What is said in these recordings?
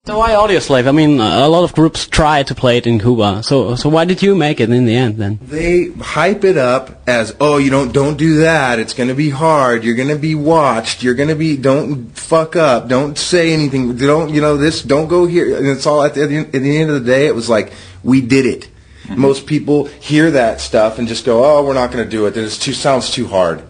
So why Audioslave? I mean, a lot of groups try to play it in Cuba. So why did you make it in the end then? They hype it up as, oh, you don't do that. It's going to be hard. You're going to be watched. You're going to be, don't fuck up. Don't say anything. Don't, this, don't go here. And it's all at the end of the day, it was like, we did it. Mm-hmm. Most people hear that stuff and just go, oh, we're not going to do it. Sounds too hard.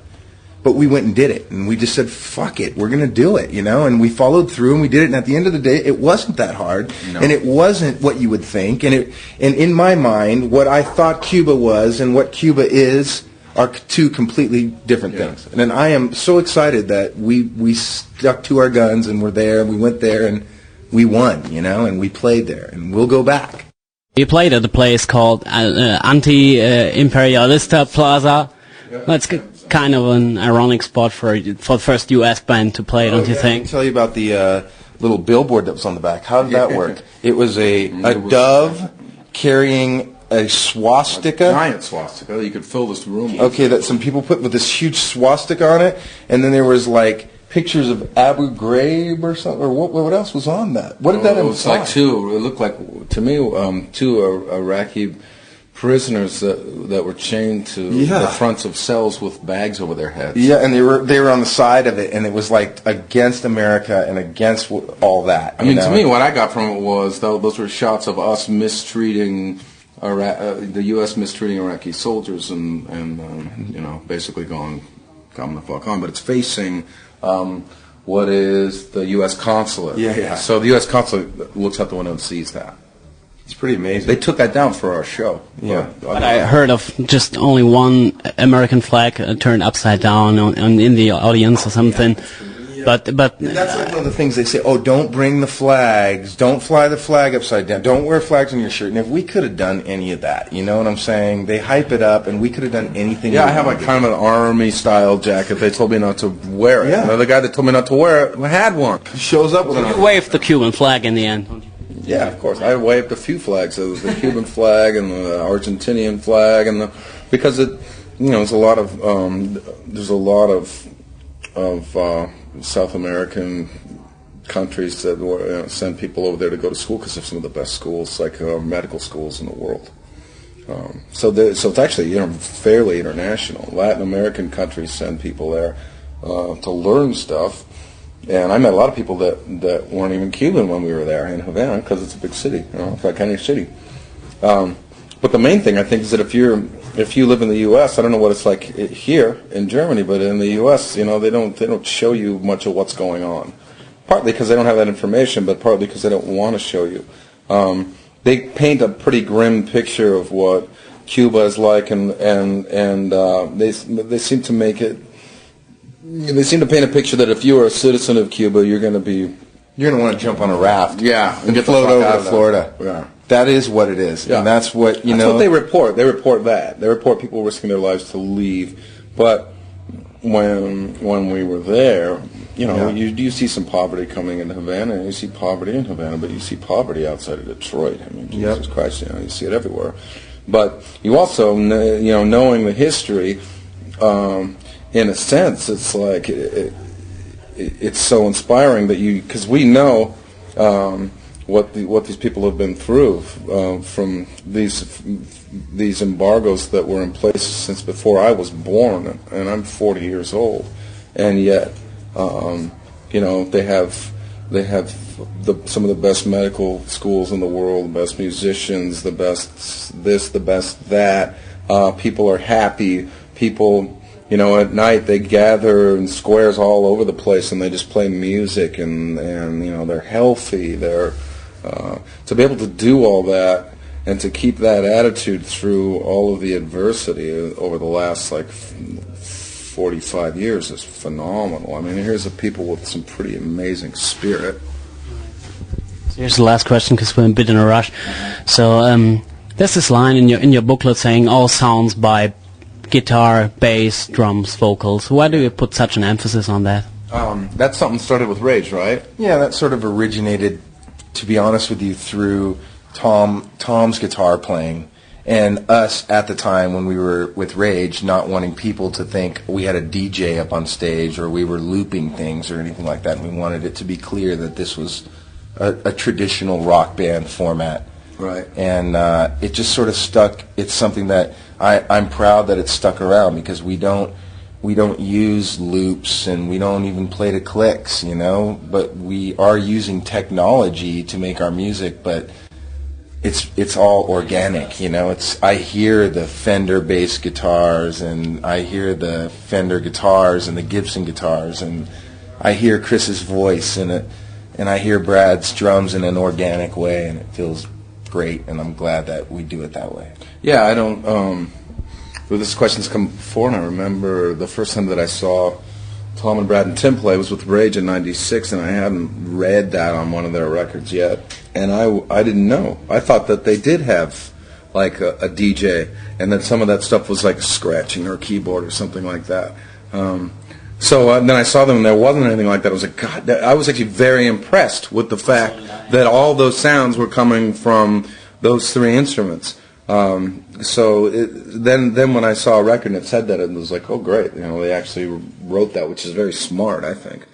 But we went and did it, and we just said, fuck it, we're going to do it, and we followed through, and we did it, and at the end of the day, it wasn't that hard, and it wasn't what you would think, and in my mind, what I thought Cuba was and what Cuba is are two completely different things. And I am so excited that we stuck to our guns, and we're there, and we went there, and we won, and we played there, and we'll go back. You played at a place called Anti-Imperialista Plaza. That's kind of an ironic spot for the first U.S. band to play, don't you think? I can tell you about the little billboard that was on the back. How did that work? It was a dove carrying a swastika. A giant swastika. You could fill this room with. Okay, that some people put with this huge swastika on it, and then there was like pictures of Abu Ghraib or something, or what else was on that? What did that imply? It was like it looked like, to me, two Iraqi prisoners that were chained to the fronts of cells with bags over their heads. Yeah, and they were on the side of it, and it was like against America and against all that. I mean, to me, what I got from it was those were shots of us mistreating the U.S. mistreating Iraqi soldiers, and basically going, come the fuck on. But it's facing what is the U.S. consulate. Yeah. So the U.S. consulate looks out the window and sees that. It's pretty amazing. They took that down for our show. Yeah. But I heard of just only one American flag turned upside down in the audience or something. Yeah. But that's like one of the things they say. Oh, don't bring the flags. Don't fly the flag upside down. Don't wear flags on your shirt. And if we could have done any of that, you know what I'm saying? They hype it up, and we could have done anything. Yeah, I have like kind of an army-style jacket. They told me not to wear it. Yeah. The guy that told me not to wear it had one. He shows up with you waved the Cuban flag in the end. Yeah, of course. I waved a few flags. There was the Cuban flag and the Argentinian flag, and because there's a lot of South American countries that send people over there to go to school because they're some of the best schools, like medical schools in the world. So it's actually fairly international. Latin American countries send people there to learn stuff. And I met a lot of people that weren't even Cuban when we were there in Havana, because it's a big city, it's like any city. But the main thing I think is that if you live in the U.S., I don't know what it's like here in Germany, but in the U.S., they don't show you much of what's going on. Partly because they don't have that information, but partly because they don't want to show you. They paint a pretty grim picture of what Cuba is like, and they seem to make it. They seem to paint a picture that if you are a citizen of Cuba, you're going to want to jump on a raft, and float over to Florida. Yeah, that is what it is, and that's what That's what they report. They report that. They report people risking their lives to leave. But when we were there, you see some poverty coming into Havana, and you see poverty in Havana, but you see poverty outside of Detroit. I mean, Jesus Christ, you see it everywhere. But you also, knowing the history. In a sense, it's like it's so inspiring that because we know what these people have been through from these embargoes that were in place since before I was born, and I'm 40 years old, and yet they have some of the best medical schools in the world, the best musicians, the best this, the best that. People are happy. People. At night they gather in squares all over the place and they just play music and they're healthy. They're to be able to do all that and to keep that attitude through all of the adversity over the last 45 years is phenomenal. I mean, here's a people with some pretty amazing spirit. So here's the last question because we're a bit in a rush. So there's this line in your booklet saying all sounds by guitar, bass, drums, vocals. Why do you put such an emphasis on that? That's something started with Rage, right? Yeah, that sort of originated, to be honest with you, through Tom's guitar playing, and us at the time when we were with Rage not wanting people to think we had a DJ up on stage or we were looping things or anything like that. And we wanted it to be clear that this was a traditional rock band format. Right. And it just sort of stuck. It's something that I'm proud that it's stuck around, because we don't use loops, and we don't even play to clicks, you know. But we are using technology to make our music, but it's all organic, you know. I hear the Fender bass guitars, and I hear the Fender guitars and the Gibson guitars, and I hear Chris's voice in it, and I hear Brad's drums in an organic way, and it feels great, and I'm glad that we do it that way. Yeah, I don't. Well, this question's come before, and I remember the first time that I saw Tom and Brad and Tim play was with Rage in '96, and I hadn't read that on one of their records yet, and I didn't know. I thought that they did have like a DJ, and that some of that stuff was like scratching or keyboard or something like that. So then I saw them, and there wasn't anything like that. I was like, God, I was actually very impressed with the fact that all those sounds were coming from those three instruments. Then when I saw a record and it said that, it was like, oh, great. You know, they actually wrote that, which is very smart, I think.